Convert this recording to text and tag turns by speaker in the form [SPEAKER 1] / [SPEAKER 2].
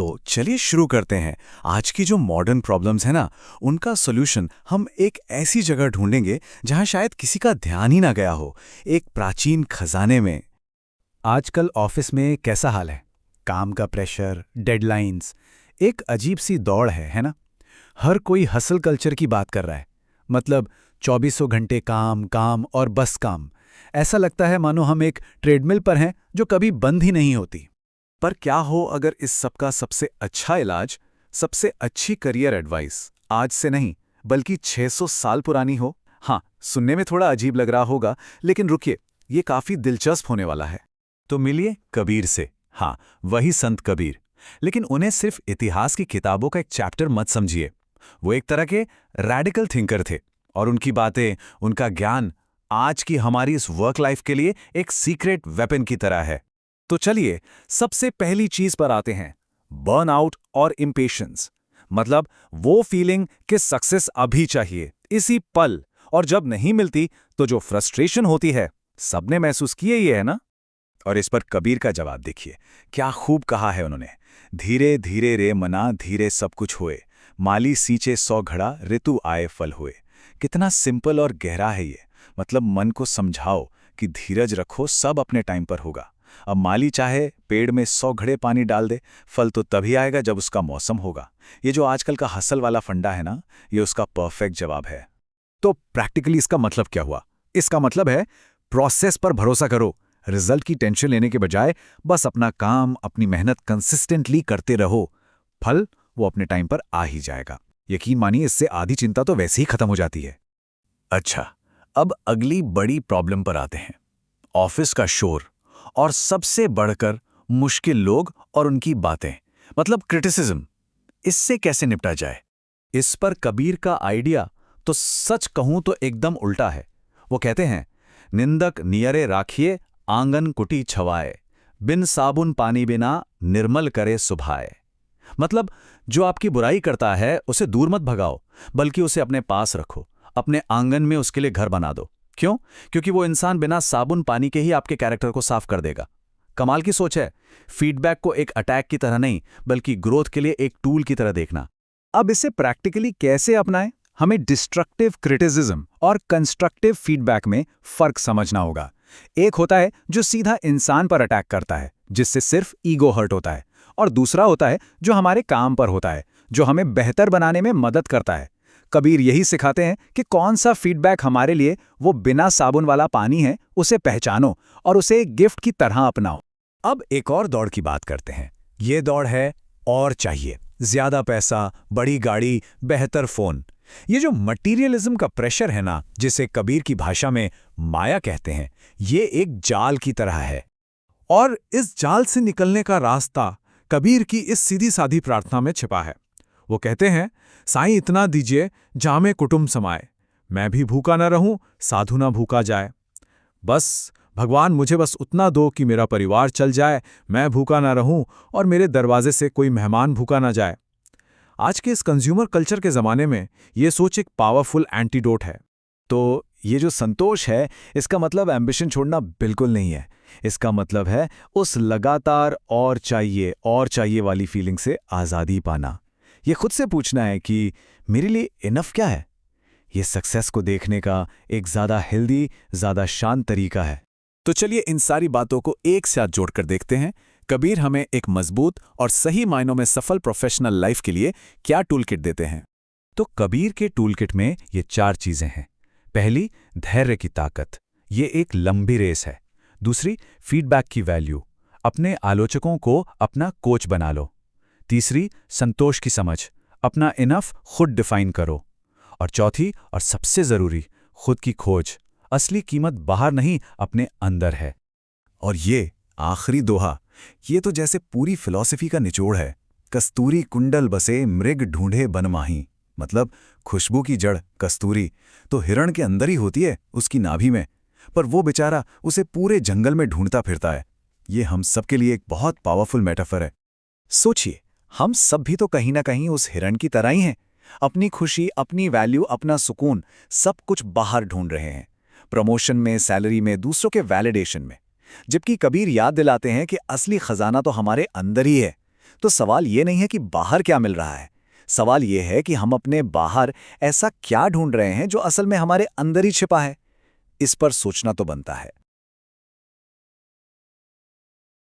[SPEAKER 1] तो चलिए शुरू करते हैं। आज की जो मॉडर्न प्रॉब्लम्स है ना, उनका सॉल्यूशन हम एक ऐसी जगह ढूंढेंगे जहां शायद किसी का ध्यान ही ना गया हो, एक प्राचीन खजाने में।
[SPEAKER 2] आजकल ऑफिस में कैसा हाल है? काम का प्रेशर, डेडलाइंस, एक अजीब सी दौड़ है ना? हर कोई हसल कल्चर की बात कर रहा है। मतलब 2400 घंटे काम काम और बस काम। ऐसा लगता है मानो हम एक ट्रेडमिल पर हैं जो कभी बंद ही नहीं होती।
[SPEAKER 1] पर क्या हो अगर इस सब का सबसे अच्छा इलाज, सबसे अच्छी करियर एडवाइस आज से नहीं बल्कि 600 साल पुरानी हो? हाँ, सुनने में थोड़ा अजीब लग रहा होगा, लेकिन रुकिए, ये काफी दिलचस्प होने वाला है। तो मिलिए कबीर से। हाँ, वही संत कबीर। लेकिन उन्हें सिर्फ इतिहास की किताबों का एक चैप्टर मत समझिए। वो एक तरह के रैडिकल थिंकर थे, और उनकी बातें, उनका ज्ञान आज की हमारी इस वर्क लाइफ के लिए एक सीक्रेट वेपन की तरह है। तो चलिए सबसे पहली चीज पर आते हैं, बर्नआउट और इम्पेशंस। मतलब वो फीलिंग कि सक्सेस अभी चाहिए, इसी पल, और जब नहीं मिलती तो जो फ्रस्ट्रेशन होती है। सबने महसूस किए ही है ना? और इस पर कबीर का जवाब देखिए, क्या खूब कहा है उन्होंने। धीरे धीरे रे मना धीरे सब कुछ होए, माली सींचे 100 घड़ा ऋतु आए फल हुए। कितना सिंपल और गहरा है ये। मतलब मन को समझाओ कि धीरज रखो, सब अपने टाइम पर होगा। अब माली चाहे पेड़ में 100 घड़े पानी डाल दे, फल तो तभी आएगा जब उसका मौसम होगा। ये जो आजकल का हसल वाला फंडा है ना, ये उसका परफेक्ट जवाब है।
[SPEAKER 2] तो प्रैक्टिकली इसका मतलब क्या हुआ? इसका मतलब है प्रोसेस पर भरोसा करो। रिजल्ट की टेंशन लेने के बजाय बस अपना काम, अपनी मेहनत कंसिस्टेंटली करते रहो। फल वो अपने टाइम पर आ ही जाएगा। यकीन मानिए, इससे आधी चिंता तो वैसे ही खत्म हो जाती है।
[SPEAKER 1] अच्छा, अब अगली बड़ी प्रॉब्लम पर आते हैं, ऑफिस का शोर, और सबसे बढ़कर मुश्किल लोग और उनकी बातें, मतलब क्रिटिसिज्म। इससे कैसे निपटा जाए?
[SPEAKER 2] इस पर कबीर का आइडिया तो सच कहूं तो एकदम उल्टा है। वो कहते हैं, निंदक नियरे राखिए आंगन कुटी छवाए, बिन साबुन पानी बिना निर्मल करे सुभाए। मतलब जो आपकी बुराई करता है उसे दूर मत भगाओ, बल्कि उसे अपने पास रखो, अपने आंगन में उसके लिए घर बना दो। क्यों? क्योंकि वो इंसान बिना साबुन पानी के ही आपके कैरेक्टर को साफ कर देगा। कमाल की सोच है। फीडबैक को एक अटैक की तरह नहीं, बल्कि ग्रोथ के लिए एक टूल की तरह देखना। अब इसे प्रैक्टिकली कैसे अपनाएं? हमें डिस्ट्रक्टिव क्रिटिसिज्म और कंस्ट्रक्टिव फीडबैक में फर्क समझना होगा। एक होता है जो सीधा इंसान पर अटैक करता है, जिससे सिर्फ ईगो हर्ट होता है, और दूसरा होता है जो हमारे काम पर होता है, जो हमें बेहतर बनाने में मदद करता है। कबीर यही सिखाते हैं कि कौन सा फीडबैक हमारे लिए वो बिना साबुन वाला पानी है, उसे पहचानो और उसे एक गिफ्ट की तरह अपनाओ। अब एक और दौड़ की बात करते हैं। ये दौड़ है और चाहिए, ज्यादा पैसा, बड़ी गाड़ी, बेहतर फोन। ये जो मटीरियलिज्म का प्रेशर है ना, जिसे कबीर की भाषा में माया कहते हैं, ये एक जाल की तरह है। और इस जाल से निकलने का रास्ता कबीर की इस सीधी साधी प्रार्थना में छिपा है। वो कहते हैं, साईं इतना दीजिए जामे कुटुंब समाए, मैं भी भूखा न रहूं, साधु ना भूखा जाए। बस भगवान मुझे बस उतना दो कि मेरा परिवार चल जाए, मैं भूखा ना रहूं और मेरे दरवाजे से कोई मेहमान भूखा ना जाए। आज के इस कंज्यूमर कल्चर के ज़माने में ये सोच एक पावरफुल एंटीडोट है। तो ये जो संतोष है, इसका मतलब एम्बिशन छोड़ना बिल्कुल नहीं है। इसका मतलब है उस लगातार और चाहिए वाली फीलिंग से आज़ादी पाना। ये खुद से पूछना है कि मेरे लिए इनफ क्या है। ये सक्सेस को देखने का एक ज़्यादा हेल्दी, ज़्यादा शांत तरीका है। तो चलिए इन सारी बातों को एक साथ जोड़कर देखते हैं। कबीर हमें एक मजबूत और सही मायनों में सफल प्रोफेशनल लाइफ के लिए क्या टूल किट देते हैं। तो कबीर के टूल किट में ये 4 चीज़ें हैं। पहली, धैर्य की ताकत, ये एक लंबी रेस है। दूसरी, फीडबैक की वैल्यू, अपने आलोचकों को अपना कोच बना लो। तीसरी, संतोष की समझ, अपना इनफ खुद डिफाइन करो। और चौथी और सबसे ज़रूरी, खुद की खोज, असली कीमत बाहर नहीं अपने अंदर है। और ये आखिरी दोहा, ये तो जैसे पूरी फिलॉसफी का निचोड़ है। कस्तूरी कुंडल बसे मृग ढूंढे बनमाही। मतलब खुशबू की जड़ कस्तूरी तो हिरण के अंदर ही होती है, उसकी नाभि में, पर वो बेचारा उसे पूरे जंगल में ढूंढता फिरता है। ये हम सबके लिए एक बहुत पावरफुल मेटाफर है। सोचिए, हम सब भी तो कहीं ना कहीं उस हिरण की तरह ही हैं। अपनी खुशी, अपनी वैल्यू, अपना सुकून सब कुछ बाहर ढूंढ रहे हैं, प्रमोशन में, सैलरी में, दूसरों के वैलिडेशन में। जबकि कबीर याद दिलाते हैं कि असली खजाना तो हमारे अंदर ही है।
[SPEAKER 1] तो सवाल ये नहीं है कि बाहर क्या मिल रहा है, सवाल ये है कि हम अपने बाहर ऐसा क्या ढूंढ रहे हैं जो असल में हमारे अंदर ही छिपा है। इस पर सोचना तो बनता है।